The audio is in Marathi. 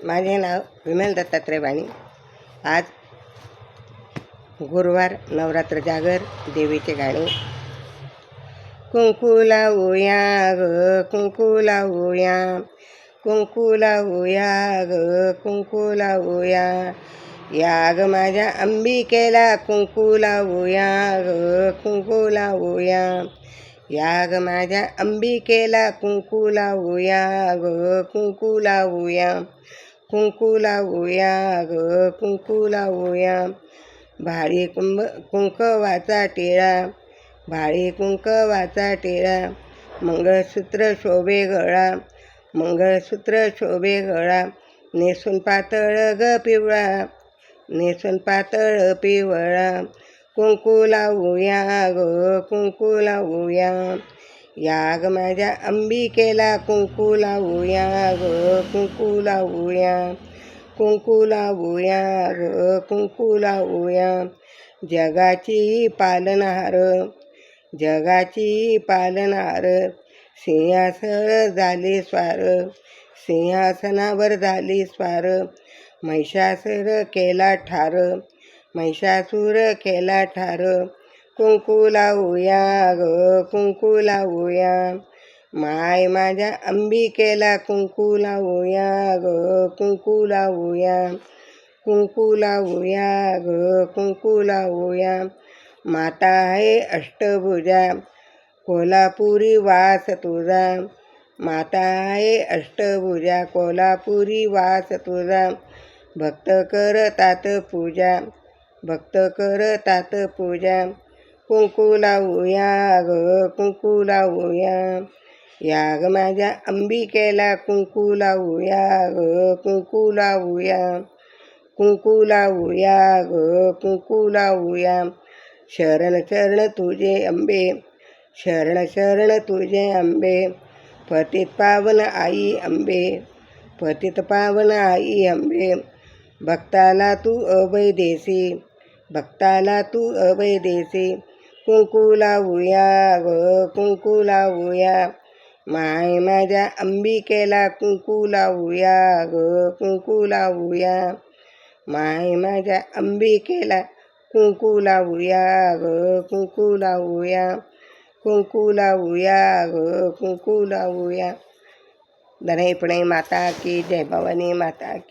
माझे नाव विमल दत्तात्रय वाणी. आज गुरुवार, नवरात्र जागर, देवीचे गाणे. कुंकू लावूया ग, कुंकू लावूया, कुंकू लावूया ग, कुंकू लावूया. या ग माझ्या अंबिकेला कुंकू लावूया ग, कुंकू लावूया. या ग माझ्या अंबिकेला कुंकू लावूया ग, कुंकू लावूया. कुंकू लावूया ग, कुंकू लावूया. भाळी कुंकवाचा टिळा, भाळी कुंकवाचा टिळा. मंगळसूत्र शोभे गळा, मंगळसूत्र शोभे गळा. नेसून पातळ ग पिवळा, नेसून पातळ पिवळा. कुंकू लावूया ग, कुंकू लावूया. या ग माझ्या अंबिकेला कुंकू लावूया ग, कुंकू लावूया. कुंकू लावूया ग, कुंकू लावूया. जगाची पालनहार, जगाची पालनहार. सिंहासन झाली स्वार, सिंहासनावर झाली स्वार. महिषासूर केला ठार, महिषासूर केला ठार. कुंकू लावूया ग, कुंकू लावूया. माय माझ्या अंबिकेला कुंकू लावूया ग, कुंकू लावूया. कुंकू लावूया ग, कुंकू लावूया. माता आहे अष्टभुजा, कोल्हापुरी वास तुझा. माता आहे अष्टभुजा, कोल्हापुरी वास तुझा. भक्त करतात पूजा, भक्त करतात पूजा. कुंकू लावूया ग, कुंकू लावूया. या ग माझ्या अंबिकेला कुंकू लावूया ग, कुंकू लावूया. कुंकू लावूया ग, कुंकू लावूया. शरण शरण तुझे अंबे, शरण शरण तुझे अंबे. पतित पावन आई अंबे, पतित पावन आई अंबे. भक्ताला तू अभय देसी, भक्ताला तू अभय देसी. कुंकू लावूया ग, कुंकू लावूया. माय माझ्या अंबिकेला कुंकू लावूया ग, कुंकू लावूया. माय माझ्या अंबिकेला कुंकू लावूया ग, कुंकू लावूया. कुंकू लावूया ग, कुंकू लावूया. धनई पुणे माता की जय, भवानी माता की.